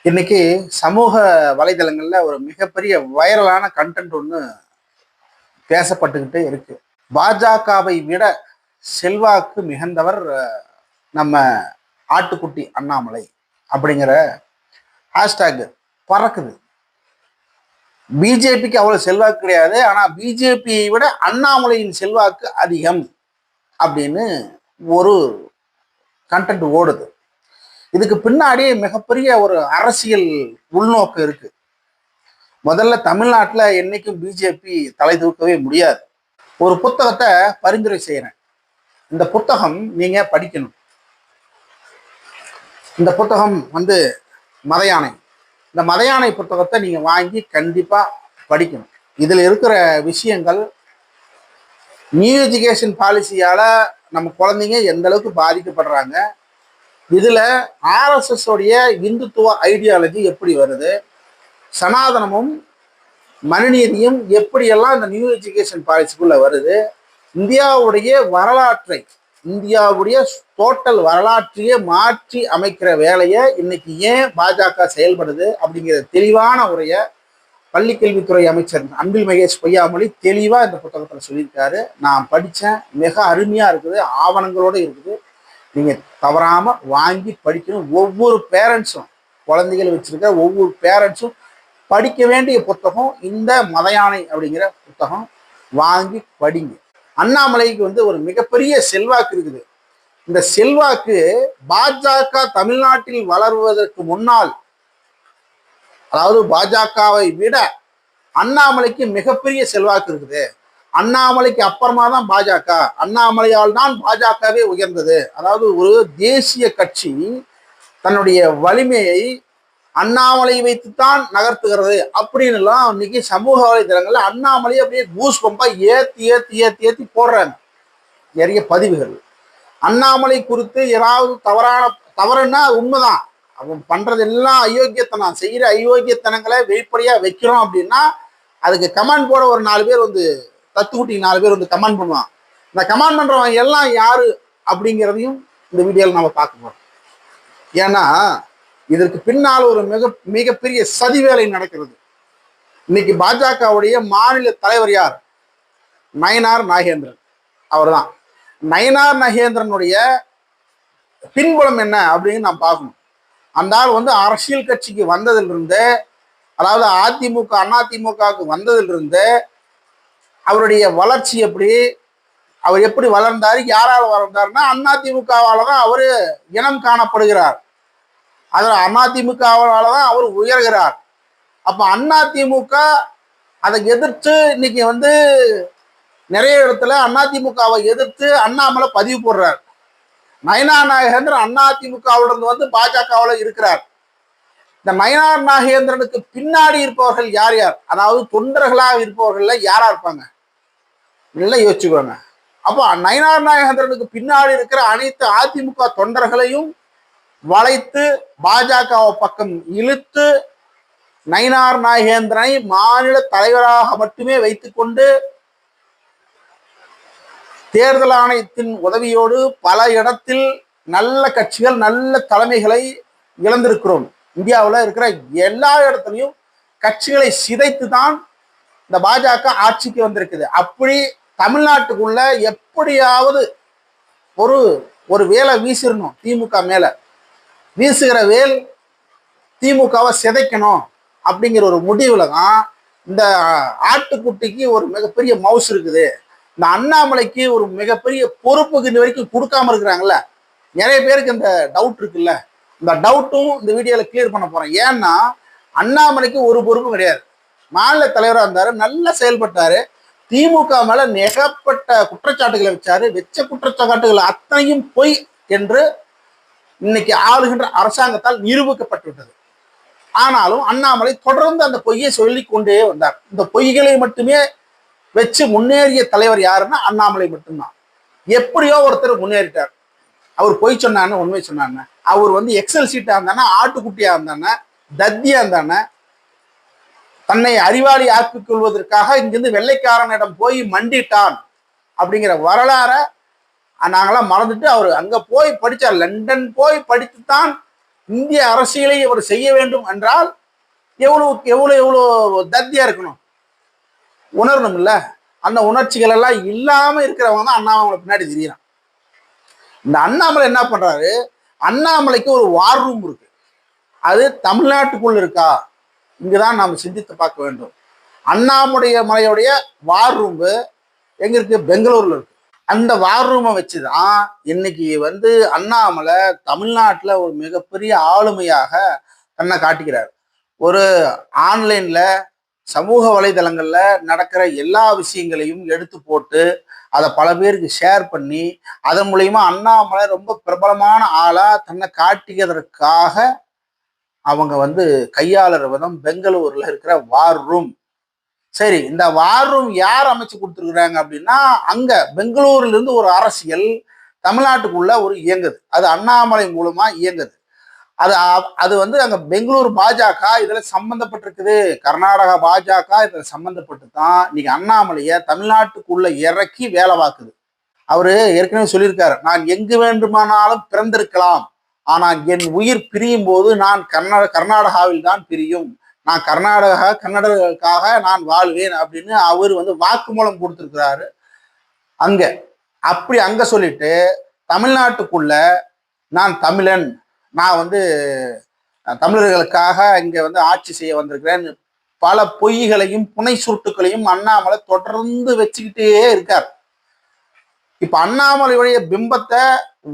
இன்னைக்கு சமூக வலைதளங்கள்ல ஒரு மிகப்பெரிய வைரலான கண்டென்ட் ஒன்று பேசப்பட்டுக்கிட்டே இருக்கு. பாஜகவை விட செல்வாக்கு மிகுந்தவர் நம்ம ஆட்டுக்குட்டி அண்ணாமலை அப்படிங்கிற ஹேஷ்டேக் பறக்குது. பிஜேபிக்கு அவ்வளவு செல்வாக்கு கிடையாது, ஆனா பிஜேபியை விட அண்ணாமலையின் செல்வாக்கு அதிகம் அப்படின்னு ஒரு கண்டென்ட் ஓடுது. இதுக்கு பின்னாடி மிகப்பெரிய ஒரு அரசியல் உள்நோக்கு இருக்கு. முதல்ல தமிழ்நாட்டில் என்னைக்கும் பிஜேபி தலை தூக்கவே முடியாது. ஒரு புத்தகத்தை பரிந்துரை செய்யறேன். இந்த புத்தகம் நீங்க படிக்கணும். இந்த புத்தகம் மதயானை. இந்த மதயானை புத்தகத்தை நீங்க வாங்கி கண்டிப்பா படிக்கணும். இதுல இருக்கிற விஷயங்கள் நியூ எஜுகேஷன் பாலிசியால நம்ம குழந்தைங்க எந்த அளவுக்கு பாதிக்கப்படுறாங்க, இதுல ஆர்எஸ்எஸ் உடைய இந்துத்துவ ஐடியாலஜி எப்படி வருது, சனாதனமும் மனுநீதியும் எப்படியெல்லாம் இந்த நியூ எஜுகேஷன் பாலிசிக்குள்ள வருது, இந்தியாவுடைய டோட்டல் வரலாற்றையே மாற்றி அமைக்கிற வேலையை இன்னைக்கு ஏன் பாஜக செயல்படுது அப்படிங்கிற தெளிவான உரைய பள்ளிக்கல்வித்துறை அமைச்சர் அன்பில் மகேஷ் பொய்யாமொழி தெளிவா இந்த புத்தகத்துல சொல்லியிருக்காரு. நான் படித்தேன், மிக அருமையா இருக்குது, ஆவணங்களோடு இருக்குது. நீங்க தவறாம வாங்கி படிக்கணும். ஒவ்வொரு பேரண்ட்ஸும், குழந்தைகள் வச்சிருக்கிற ஒவ்வொரு பேரண்ட்ஸும் படிக்க வேண்டிய புத்தகம் இந்த மதயானை அப்படிங்கிற புத்தகம். வாங்கி படிங்க. அண்ணாமலைக்கு ஒரு மிகப்பெரிய செல்வாக்கு இருக்குது. இந்த செல்வாக்கு பாஜக தமிழ்நாட்டில் வளருவதற்கு முன்னால், அதாவது பாஜகவை விட அண்ணாமலைக்கு மிகப்பெரிய செல்வாக்கு இருக்குது. அண்ணாமலைக்கு அப்புறமா தான் பாஜக, அண்ணாமலையால் தான் பாஜகவே உயர்ந்தது. அதாவது ஒரு தேசிய கட்சி தன்னுடைய வலிமையை அண்ணாமலை வைத்துத்தான் நகர்த்துகிறது அப்படின்னு எல்லாம் இன்னைக்கு சமூக வலைதளங்கள்ல அண்ணாமலை அப்படியே கூஸ் பம்பா ஏத்தி ஏத்தி ஏத்தி ஏத்தி போடுறாங்க. நிறைய பதிவுகள் அண்ணாமலை குறித்து ஏதாவது தவறுன்னா உண்மைதான். அவன் பண்றதெல்லாம் அயோக்கியத்தனம், செய்யற அயோக்கியத்தனங்களை வெளிப்படையா வைக்கிறோம் அப்படின்னா அதுக்கு கமெண்ட் போட ஒரு 4 பேர் தத்துக்குட்டி 4 பேர் கமெண்ட் பண்ணுவான். இந்த கமெண்ட் பண்றவங்க எல்லாம் யாரு அப்படிங்கிறதையும் இந்த வீடியோவில் நம்ம பார்க்க போறோம். ஏன்னா இதற்கு பின்னால் ஒரு மிகப்பெரிய சதி வேலை நடக்கிறது. இன்னைக்கு பாஜகவுடைய மாநில தலைவர் யார்? நயினார் நாகேந்திரன். அவர் தான். நயினார் நாகேந்திரனுடைய பின்புலம் என்ன அப்படின்னு நான் பார்க்கணும். அந்த ஆள் அரசியல் கட்சிக்கு வந்ததிலிருந்து, அதாவது அதிமுகவுக்கு வந்ததிலிருந்து அவருடைய வளர்ச்சி எப்படி, அவர் எப்படி வளர்ந்தாரு, யாரால் வளர்ந்தாருன்னா அதிமுகவால தான் அவரு இனம் காணப்படுகிறார். அதில் அதிமுகவால தான் அவர் உயர்கிறார். அப்ப அதிமுக அதை எதிர்த்து இன்னைக்கு நிறைய இடத்துல அதிமுகவை எதிர்த்து அண்ணாமலை பதிவு போடுறார். நயினார் நாகேந்திரன் அதிமுகவிலிருந்து பாஜகவில் இருக்கிறார். இந்த நயினார் நாகேந்திரனுக்கு பின்னாடி இருப்பவர்கள் யார் யார், அதாவது தொண்டர்களாக இருப்பவர்கள்ல யாரா இருப்பாங்க நல்லா யோசிச்சுக்கோங்க. அப்போ நயினார் நாகேந்திரனுக்கு பின்னாடி இருக்கிற அனைத்து அதிமுக தொண்டர்களையும் வளைத்து பாஜக பக்கம் இழுத்து நயினார் நாகேந்திரனை மாநில தலைவராக மட்டுமே வைத்துக்கொண்டு தேர்தல் ஆணையத்தின் உதவியோடு பல இடத்தில் நல்ல கட்சிகள், நல்ல தலைமைகளை இழந்திருக்கிறோம். இந்தியாவில் இருக்கிற எல்லா இடத்துலையும் கட்சிகளை சிதைத்து தான் இந்த பாஜக ஆட்சிக்கு வந்திருக்குது. அப்படி தமிழ்நாட்டுக்குள்ள எப்படியாவது ஒரு வேலை வீசிடணும். திமுக மேல வீசுகிற வேல் திமுகவை சிதைக்கணும் அப்படிங்கிற ஒரு முடிவுல தான் இந்த ஆட்டுக்குட்டிக்கு ஒரு மிகப்பெரிய மவுஸ் இருக்குது. இந்த அண்ணாமலைக்கு ஒரு மிகப்பெரிய பொறுப்புக்கு இந்த வரைக்கும் கொடுக்காம இருக்கிறாங்கல்ல. நிறைய பேருக்கு இந்த டவுட் இருக்குல்ல, இந்த டவுட்டும் இந்த வீடியோல கிளியர் பண்ண போறேன். ஏன்னா அண்ணாமலைக்கு ஒரு பொறுப்பும் கிடையாது. மாநில தலைவராக இருந்தாரு, நல்லா செயல்பட்டாரு. திமுக மேல நெகப்பட்ட குற்றச்சாட்டுகளை வச்சாரு. வெச்ச குற்றச்சாட்டுகள் அத்தனையும் பொய் என்று இன்னைக்கு ஆளுகின்ற அரசாங்கத்தால் நிரூபிக்கப்பட்டுவிட்டது. ஆனாலும் அண்ணாமலை தொடர்ந்து அந்த பொய்யை சொல்லிக் கொண்டே வந்தார். இந்த பொய்களை மட்டுமே வச்சு முன்னேறிய தலைவர் யாருன்னா அண்ணாமலை மட்டும்தான். எப்படியோ ஒருத்தர் முன்னேறிட்டார். அவர் பொய் சொன்னான்னு உண்மை சொன்னான்னு, அவர் எக்ஸல் சீட்டா இருந்தானே, ஆட்டுக்குட்டியா இருந்தானே, தத்தியா இருந்தானே, தன்னை அறிவாளி ஆக்கிக் கொள்வதற்காக இங்கிருந்து வெள்ளைக்காரனிடம் போய் மண்டிட்டான் அப்படிங்கிற வரலாற நாங்களாம் மறந்துட்டு அவர் அங்க போய் படிச்சார். லண்டன் போய் படித்துத்தான் இந்திய அரசியலை இவர் செய்ய வேண்டும் என்றால் எவ்வளவு எவ்வளவு எவ்வளவு தத்தியா இருக்கணும், உணரணும் இல்ல. அந்த உணர்ச்சிகள் எல்லாம் இல்லாம இருக்கிறவங்க தான் அண்ணாமலை பின்னாடி தெரியுறான். இந்த அண்ணாமலை என்ன பண்றாரு, அண்ணாமலைக்கு ஒரு வார் ரூம் இருக்கு. அது தமிழ்நாட்டுக்குள்ள இருக்கா, இங்கதான் நாம் சிந்தித்து பார்க்க வேண்டும். அண்ணாமலைய மலையுடைய வார் ரூம் எங்க இருக்கு, பெங்களூர்ல இருக்கு. அந்த வார் ரூமை வச்சுதான் இன்னைக்கு அண்ணாமலை தமிழ்நாட்டில் ஒரு மிகப்பெரிய ஆளுமையாக தன்னை காட்டிக்கிறார். ஒரு ஆன்லைன்ல சமூக வலைதளங்கள்ல நடக்கிற எல்லா விஷயங்களையும் எடுத்து போட்டு அதை பல பேருக்கு ஷேர் பண்ணி அதன் மூலயமா அண்ணாமலை ரொம்ப பிரபலமான ஆளா தன்னை காட்டிக்கிறதுக்காக அவங்க கையாளுற விதம் பெங்களூர்ல இருக்கிற வார் ரூம். சரி, இந்த வார் ரூம் யார் அமைச்சு கொடுத்துருக்குறாங்க அப்படின்னா, அங்க பெங்களூர்ல இருந்து ஒரு அரசியல் தமிழ்நாட்டுக்குள்ள ஒரு இயங்குது. அது அண்ணாமலை மூலமா இயங்குது. அது அது அங்க பெங்களூர் பாஜக இதுல சம்பந்தப்பட்டிருக்குது. கர்நாடகா பாஜக இதுல சம்பந்தப்பட்டு தான் இன்னைக்கு அண்ணாமலைய தமிழ்நாட்டுக்குள்ள இறக்கி வேலை பார்க்குது. அவரு ஏற்கனவே சொல்லியிருக்காரு, நான் எங்கு வேண்டுமானாலும் பிறந்திருக்கலாம், ஆனால் என் உயிர் பிரியும் போது நான் கர்நாடகாவில் தான் பிரியும், நான் கன்னடர்களுக்காக நான் வாழ்வேன் அப்படின்னு அவர் வாக்குமூலம் கொடுத்துருக்கிறாரு அங்க. அப்படி அங்க சொல்லிட்டு தமிழ்நாட்டுக்குள்ள நான் தமிழன், நான் தமிழர்களுக்காக இங்க ஆட்சி செய்ய வந்திருக்கிறேன், பல பொய்களையும் புனை சுருட்டுகளையும் அண்ணாமலை தொடர்ந்து வச்சுக்கிட்டே இருக்கார். இப்ப அண்ணாமலையுடைய பிம்பத்தை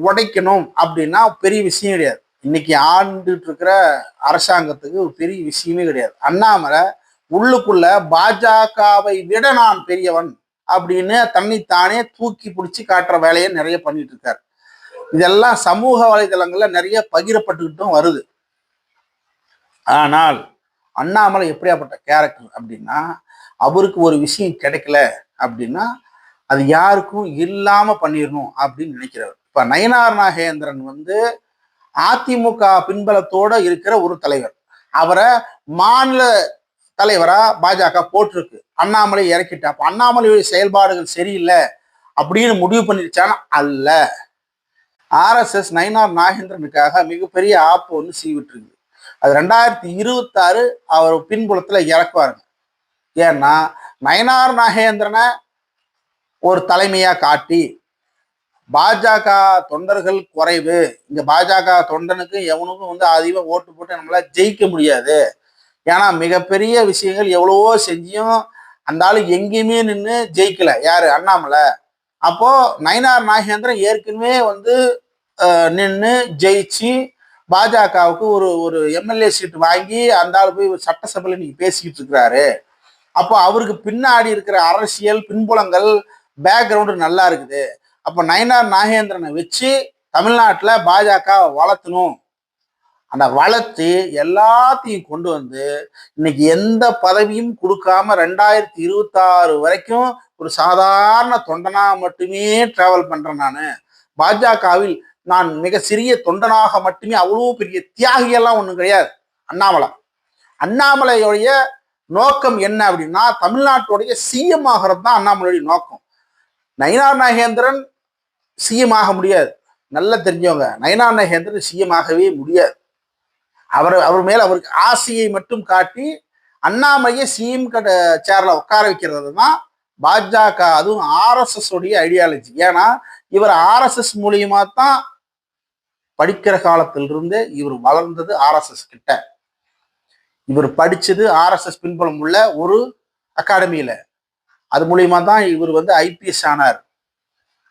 உடைக்கணும் அப்படின்னா பெரிய விஷயம் கிடையாது. இன்னைக்கு ஆண்டுட்டு இருக்கிற அரசாங்கத்துக்கு ஒரு பெரிய விஷயமே கிடையாது. அண்ணாமலை உள்ளுக்குள்ள பாஜகவை விட நான் பெரியவன் அப்படின்னு தன்னைத்தானே தூக்கி பிடிச்சி காட்டுற வேலையை நிறைய பண்ணிட்டு இருக்காரு. இதெல்லாம் சமூக வலைதளங்கள்ல நிறைய பகிரப்பட்டுக்கிட்டும் வருது. ஆனால் அண்ணாமலை எப்படியாப்பட்ட கேரக்டர் அப்படின்னா, அவருக்கு ஒரு விஷயம் கிடைக்கல அப்படின்னா அது யாருக்கும் இல்லாம பண்ணிடணும் அப்படின்னு நினைக்கிறவர். இப்ப நயினார் நாகேந்திரன் அதிமுக பின்பலத்தோட இருக்கிற ஒரு தலைவர். அவரை மாநில தலைவரா பாஜக போட்டிருக்கு, அண்ணாமலை இறக்கிட்டா. அப்ப அண்ணாமலையுடைய செயல்பாடுகள் சரியில்லை அப்படின்னு முடிவு பண்ணிருச்சானா அல்ல. RSS நயினார் நாகேந்திரனுக்காக மிகப்பெரிய ஆப்பு சீவிட்டு இருக்கு. அது 2026 அவர் பின்புலத்துல இறக்குவாருங்க. ஏன்னா நயினார் நாகேந்திரனை ஒரு தலைமையா காட்டி பாஜக தொண்டர்கள் குறைவு, இங்க பாஜக தொண்டனுக்கு எவனுக்கும் அதிகமாக ஓட்டு போட்டு நம்மளால ஜெயிக்க முடியாது. ஏன்னா மிகப்பெரிய விஷயங்கள் எவ்வளவோ செஞ்சியும் அந்த ஆளு எங்கேயுமே நின்று ஜெயிக்கல, யாரு, அண்ணாமலை. அப்போ நயினார் நாகேந்திரன் ஏற்கனவே நின்று ஜெயிச்சு பாஜகவுக்கு ஒரு எம்எல்ஏ சீட் வாங்கி அந்த ஆள் போய் சட்டசபையில் இன்னைக்கு பேசிக்கிட்டு இருக்கிறாரு. அப்போ அவருக்கு பின்னாடி இருக்கிற அரசியல் பின்புலங்கள் பேக்ரவுண்டு நல்லா இருக்குது. அப்போ நயினார் நாகேந்திரனை வச்சு தமிழ்நாட்டில் பாஜக வளர்த்தணும். அந்த வளர்த்து எல்லாத்தையும் கொண்டு இன்னைக்கு எந்த பதவியும் கொடுக்காம 2026 வரைக்கும் ஒரு சாதாரண தொண்டனா மட்டுமே டிராவல் பண்றேன். பாஜகவில் நான் மிக சிறிய தொண்டனாக மட்டுமே, அவ்வளோ பெரிய தியாகியெல்லாம் ஒன்றும் கிடையாது அண்ணாமலையுடைய நோக்கம் என்ன அப்படின்னா, தமிழ்நாட்டுடைய சிஎம் ஆகிறது தான் அண்ணாமலையுடைய நோக்கம். நயினார் நாகேந்திரன் சிஎம் ஆக முடியாது, நல்லா தெரிஞ்சவங்க. நயினார் நாகேந்திரன் சிஎம் ஆகவே முடியாது. அவர் மேல அவருக்கு ஆசையை மட்டும் காட்டி அண்ணாமலையை சிஎம் சேர்ல உட்கார வைக்கிறது தான் பாஜக, அதுவும் RSS உடைய ஐடியாலஜி. ஏன்னா இவர் RSS மூலியமா தான் படிக்கிற காலத்திலிருந்து இவர் வளர்ந்தது RSS கிட்ட. இவர் படிச்சது RSS பின்புலம் உள்ள ஒரு அகாடமியில. அது மூலியமா தான் இவர் IPS ஆனார்.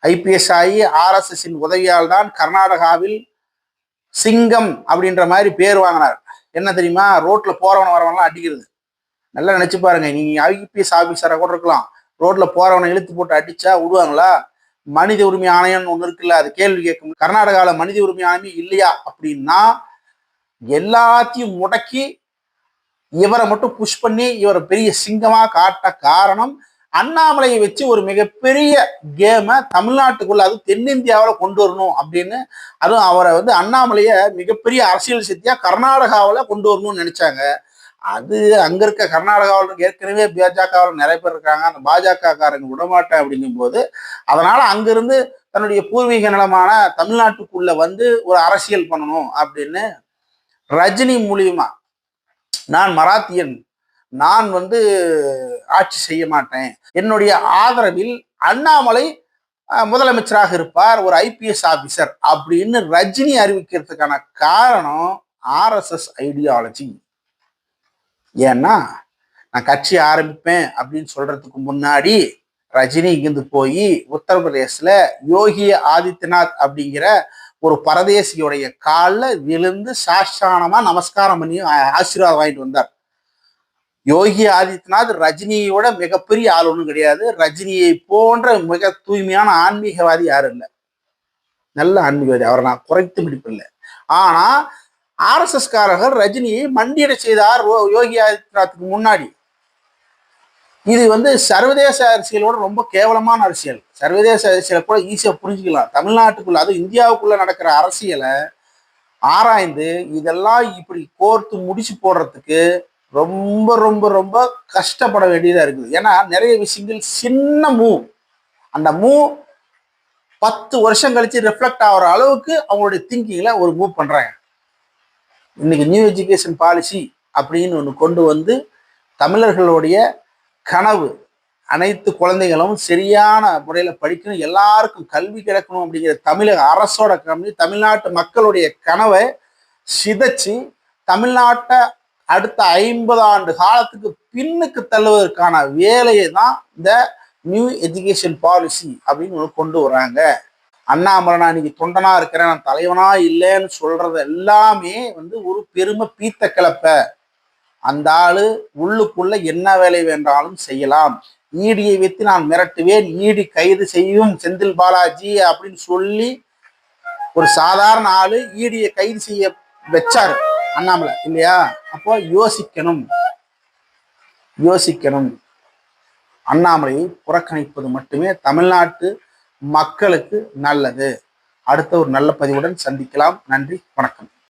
IPS ஆகி RSS-இன் உதவியால் தான் கர்நாடகாவில் சிங்கம் அப்படின்ற மாதிரி பேர் வாங்கினார். என்ன தெரியுமா, ரோட்ல போறவன வரவனெல்லாம் அடிக்கிறது. நல்லா நினைச்சு பாருங்க, நீங்க IPS ஆபீசரா கூட இருக்கலாம், ரோட்ல போறவனை இழுத்து போட்டு அடிச்சா விடுவாங்களா? மனித உரிமை ஆணையம் ஒண்ணு இருக்குல்ல, அது கேள்வி கேட்கும். கர்நாடகாவில் மனித உரிமை ஆணையம் இல்லையா அப்படின்னா எல்லாத்தையும் முடக்கி இவரை மட்டும் புஷ் பண்ணி இவரை பெரிய சிங்கமா காட்ட காரணம், அண்ணாமலையை வச்சு ஒரு மிகப்பெரிய கேமை தமிழ்நாட்டுக்குள்ள, அது தென்னிந்தியாவில் கொண்டு வரணும் அப்படின்னு. அதுவும் அவரை அண்ணாமலையை மிகப்பெரிய அரசியல் சக்தியா கர்நாடகாவில் கொண்டு வரணும்னு நினைச்சாங்க. அது அங்க இருக்க கர்நாடகாவில் ஏற்கனவே பாஜகவில் நிறைய பேர் இருக்காங்க, அந்த பாஜக காரங்க விடமாட்டேன் அப்படிங்கும் போது, அதனால அங்கிருந்து தன்னுடைய பூர்வீக நிலமான தமிழ்நாட்டுக்குள்ள ஒரு அரசியல் பண்ணணும் அப்படின்னு ரஜினி மூலியமா நான் மராத்தியன், நான் ஆட்சி செய்ய மாட்டேன், என்னுடைய ஆதரவில் அண்ணாமலை முதலமைச்சராக இருப்பார், ஒரு ஐபிஎஸ் ஆபீசர் அப்படின்னு ரஜினி அறிவிக்கிறதுக்கான காரணம் ஆர்எஸ்எஸ் ஐடியாலஜி. ஏன்னா நான் கட்சி ஆரம்பிப்பேன் அப்படின்னு சொல்றதுக்கு முன்னாடி ரஜினி இங்கிருந்து போய் உத்தரப்பிரதேசல யோகி ஆதித்யநாத் அப்படிங்கிற ஒரு பரதேசியுடைய காலில் விழுந்து சாஷ்டானமா நமஸ்காரம் பண்ணி ஆசீர்வாதம் வாங்கிட்டு வந்தார். யோகி ஆதித்யநாத் ரஜினியோட மிகப்பெரிய ஆள் ஒன்றும் கிடையாது. ரஜினியை போன்ற மிக தூய்மையான ஆன்மீகவாதி யாரும் இல்லை, நல்ல ஆன்மீகவாதி, அவரை நான் குறைத்து பிடிப்பில்லை. ஆனா ஆர்எஸ்எஸ் காரர்கள் ரஜினியை மண்டியிட செய்தார் யோகி ஆதித்யநாத்துக்கு முன்னாடி. இது சர்வதேச அரசியலோட ரொம்ப கேவலமான அரசியல். சர்வதேச அரசியலை கூட ஈஸியா புரிஞ்சுக்கலாம். தமிழ்நாட்டுக்குள்ள, அதுவும் இந்தியாவுக்குள்ள நடக்கிற அரசியலை ஆராய்ந்து இதெல்லாம் இப்படி கோர்த்து முடிச்சு போடுறதுக்கு ரொம்ப ரொம்ப ரொம்ப கஷ்டப்பட வேண்டியதா இருக்குது. ஏன்னா நிறைய விஷயங்கள் சின்ன மூவ், அந்த மூவ் 10 வருஷம் கழிச்சு ரிஃப்ளெக்ட் ஆகிற அளவுக்கு அவங்களுடைய திங்கிங்ல ஒரு மூவ் பண்றாங்க. இன்னைக்கு நியூ எஜுகேஷன் பாலிசி அப்படின்னு ஒன்று கொண்டு வந்து தமிழர்களுடைய கனவு அனைத்து குழந்தைகளும் சரியான முறையில் படிக்கணும், எல்லாருக்கும் கல்வி கிடைக்கணும் அப்படிங்கிற தமிழக அரசோட கனவு, தமிழ்நாட்டு மக்களுடைய கனவை சிதைச்சு தமிழ்நாட்டை அடுத்த 50 ஆண்டு காலத்துக்கு பின்னுக்கு தள்ளுவதற்கான வேலையை தான் இந்த நியூ எஜுகேஷன் பாலிசி அப்படின்னு ஒன்று கொண்டு வராங்க. அண்ணாமலை நான் இன்னைக்கு தொண்டனா இருக்கிறேன், நான் தலைவனா இல்லைன்னு சொல்றது எல்லாமே ஒரு பெருமை பீத்த கிளப்ப. அந்த ஆளு உள்ளுக்குள்ள என்ன வேலை வேண்டாலும் செய்யலாம், ஈடியை வைத்து நான் மிரட்டுவேன், ஈடி கைது செய்யும் செந்தில் பாலாஜி அப்படின்னு சொல்லி ஒரு சாதாரண ஆளு ஈடியை கைது செய்ய வச்சாரு அண்ணாமலை இல்லையா? அப்போ யோசிக்கணும். அண்ணாமலையை புறக்கணிப்பது மட்டுமே தமிழ்நாட்டு மக்களுக்கு நல்லது. அடுத்த ஒரு நல்ல பதிவுடன் சந்திக்கலாம். நன்றி, வணக்கம்.